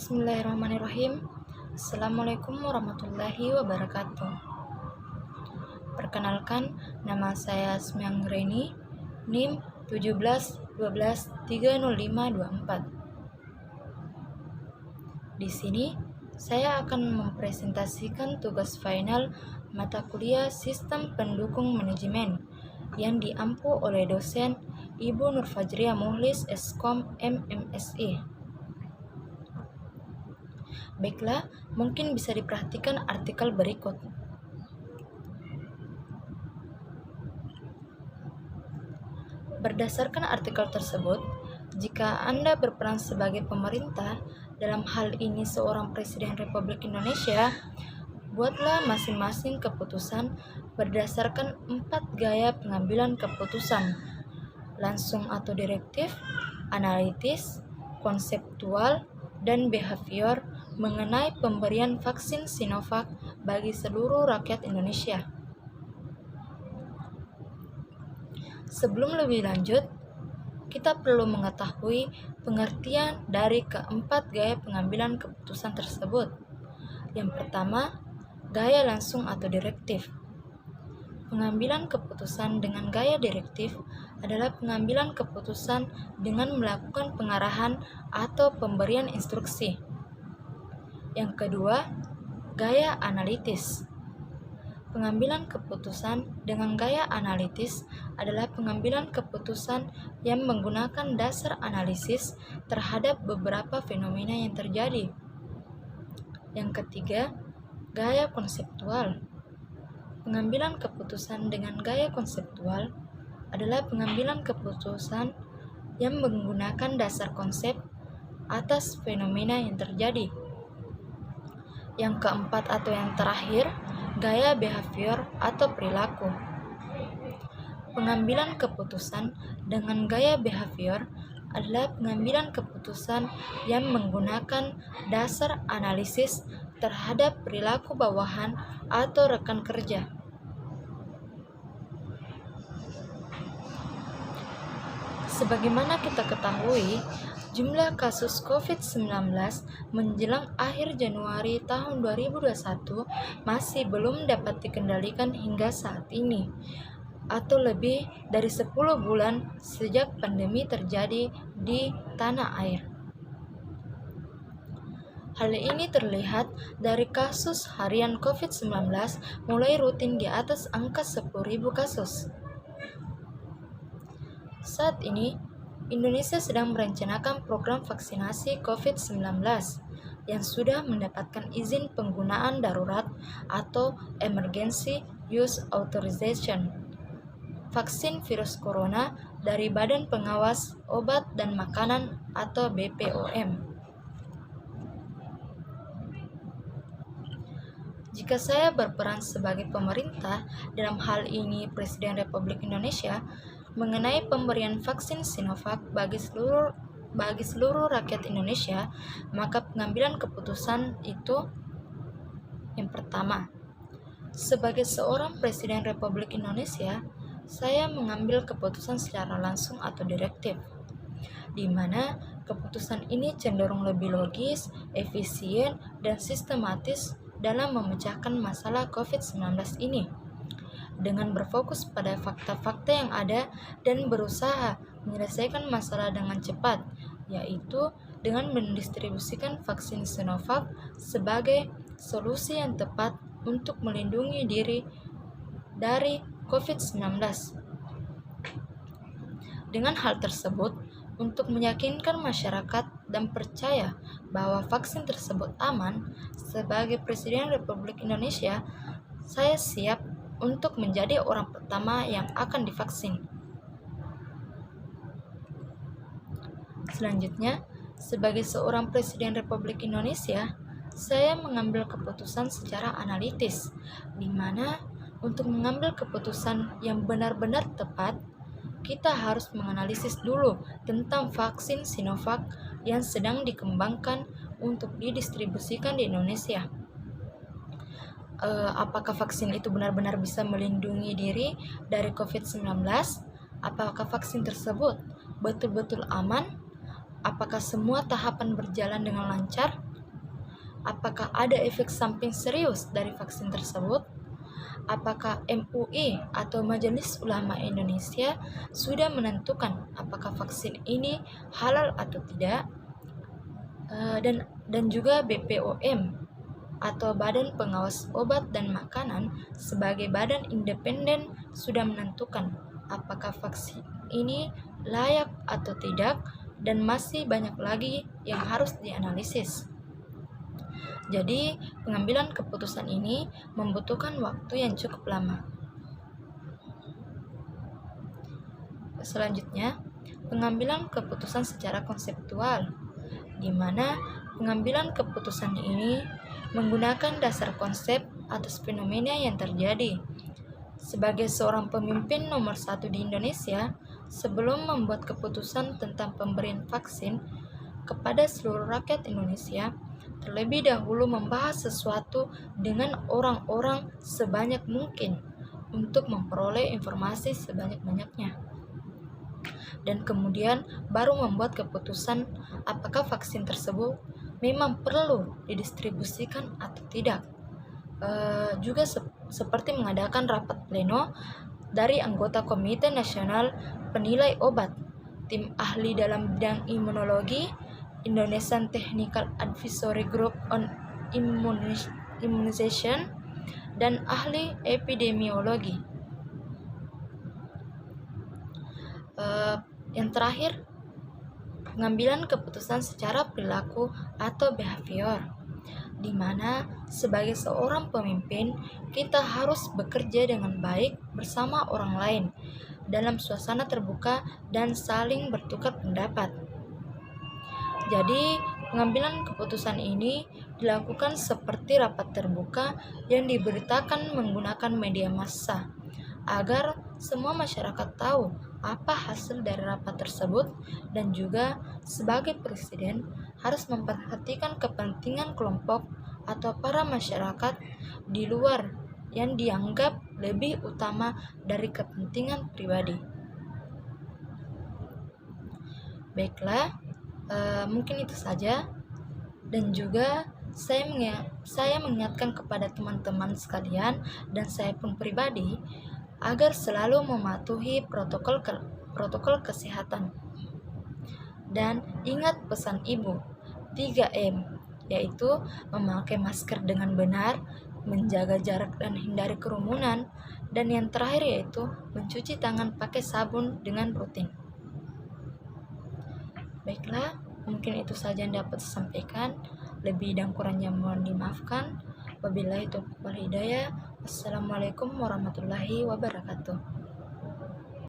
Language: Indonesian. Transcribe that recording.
Bismillahirrahmanirrahim. Assalamualaikum warahmatullahi wabarakatuh. Perkenalkan, nama saya Asmiang Reni, NIM 17 12 30524. Di sini, saya akan mempresentasikan tugas final mata kuliah Sistem Pendukung Manajemen yang diampu oleh dosen Ibu Nur Fajriah Muhlis, Eskom MMSI. Baiklah, mungkin bisa diperhatikan artikel berikut. Berdasarkan artikel tersebut, jika Anda berperan sebagai pemerintah, dalam hal ini seorang Presiden Republik Indonesia, buatlah masing-masing keputusan berdasarkan 4 gaya pengambilan keputusan: langsung atau direktif, analitis, konseptual, dan behavior mengenai pemberian vaksin Sinovac bagi seluruh rakyat Indonesia. Sebelum lebih lanjut, kita perlu mengetahui pengertian dari keempat gaya pengambilan keputusan tersebut. Yang pertama, gaya langsung atau direktif. Pengambilan keputusan dengan gaya direktif adalah pengambilan keputusan dengan melakukan pengarahan atau pemberian instruksi. Yang kedua, gaya analitis. Pengambilan keputusan dengan gaya analitis adalah pengambilan keputusan yang menggunakan dasar analisis terhadap beberapa fenomena yang terjadi. Yang ketiga, gaya konseptual. Pengambilan keputusan dengan gaya konseptual adalah pengambilan keputusan yang menggunakan dasar konsep atas fenomena yang terjadi. Yang keempat atau yang terakhir, gaya behavior atau perilaku. Pengambilan keputusan dengan gaya behavior adalah pengambilan keputusan yang menggunakan dasar analisis terhadap perilaku bawahan atau rekan kerja. Sebagaimana kita ketahui, jumlah kasus COVID-19 menjelang akhir Januari tahun 2021 masih belum dapat dikendalikan hingga saat ini, atau lebih dari 10 bulan sejak pandemi terjadi di tanah air. Hal ini terlihat dari kasus harian COVID-19 mulai rutin di atas angka 10.000 kasus. Saat ini, Indonesia sedang merencanakan program vaksinasi COVID-19 yang sudah mendapatkan izin penggunaan darurat atau Emergency Use Authorization vaksin virus corona dari Badan Pengawas Obat dan Makanan atau BPOM. Jika saya berperan sebagai pemerintah, dalam hal ini Presiden Republik Indonesia, mengenai pemberian vaksin Sinovac bagi seluruh rakyat Indonesia, maka pengambilan keputusan itu yang pertama, sebagai seorang Presiden Republik Indonesia, saya mengambil keputusan secara langsung atau direktif, di mana keputusan ini cenderung lebih logis, efisien, dan sistematis dalam memecahkan masalah COVID-19 ini, dengan berfokus pada fakta-fakta yang ada dan berusaha menyelesaikan masalah dengan cepat, yaitu dengan mendistribusikan vaksin Sinovac sebagai solusi yang tepat untuk melindungi diri dari COVID-19. Dengan hal tersebut, untuk meyakinkan masyarakat dan percaya bahwa vaksin tersebut aman, sebagai Presiden Republik Indonesia, saya siap untuk menjadi orang pertama yang akan divaksin. Selanjutnya, sebagai seorang Presiden Republik Indonesia, saya mengambil keputusan secara analitis, di mana untuk mengambil keputusan yang benar-benar tepat, kita harus menganalisis dulu tentang vaksin Sinovac yang sedang dikembangkan untuk didistribusikan di Indonesia. Apakah vaksin itu benar-benar bisa melindungi diri dari COVID-19? Apakah vaksin tersebut betul-betul aman? Apakah semua tahapan berjalan dengan lancar? apakah ada efek samping serius dari vaksin tersebut? Apakah MUI atau Majelis Ulama Indonesia sudah menentukan apakah vaksin ini halal atau tidak? Dan juga BPOM atau Badan Pengawas Obat dan Makanan sebagai badan independen sudah menentukan apakah vaksin ini layak atau tidak, dan masih banyak lagi yang harus dianalisis. Jadi, pengambilan keputusan ini membutuhkan waktu yang cukup lama. Selanjutnya, pengambilan keputusan secara konseptual, di mana pengambilan keputusan ini menggunakan dasar konsep atas fenomena yang terjadi. Sebagai seorang pemimpin nomor 1 di Indonesia, sebelum membuat keputusan tentang pemberian vaksin kepada seluruh rakyat Indonesia, terlebih dahulu membahas sesuatu dengan orang-orang sebanyak mungkin untuk memperoleh informasi sebanyak-banyaknya. Dan kemudian baru membuat keputusan apakah vaksin tersebut memang perlu didistribusikan atau tidak. Juga seperti mengadakan rapat pleno dari anggota Komite Nasional Penilai Obat, tim ahli dalam bidang imunologi, Indonesian Technical Advisory Group on Immunization, dan ahli epidemiologi. Yang terakhir, pengambilan keputusan secara perilaku atau behavior, di mana sebagai seorang pemimpin kita harus bekerja dengan baik bersama orang lain dalam suasana terbuka dan saling bertukar pendapat. Jadi, pengambilan keputusan ini dilakukan seperti rapat terbuka yang diberitakan menggunakan media massa, agar semua masyarakat tahu apa hasil dari rapat tersebut, dan juga sebagai presiden harus memperhatikan kepentingan kelompok atau para masyarakat di luar yang dianggap lebih utama dari kepentingan pribadi. Baiklah, mungkin itu saja, dan juga saya mengingatkan kepada teman-teman sekalian dan saya pun pribadi agar selalu mematuhi protokol kesehatan. Dan ingat pesan Ibu, 3M, yaitu memakai masker dengan benar, menjaga jarak dan hindari kerumunan, dan yang terakhir yaitu mencuci tangan pakai sabun dengan rutin. Baiklah, mungkin itu saja yang dapat saya sampaikan. Lebih dan kurangnya mohon dimaafkan. Wabillahi taufiq wal hidayah. Wassalamualaikum warahmatullahi wabarakatuh.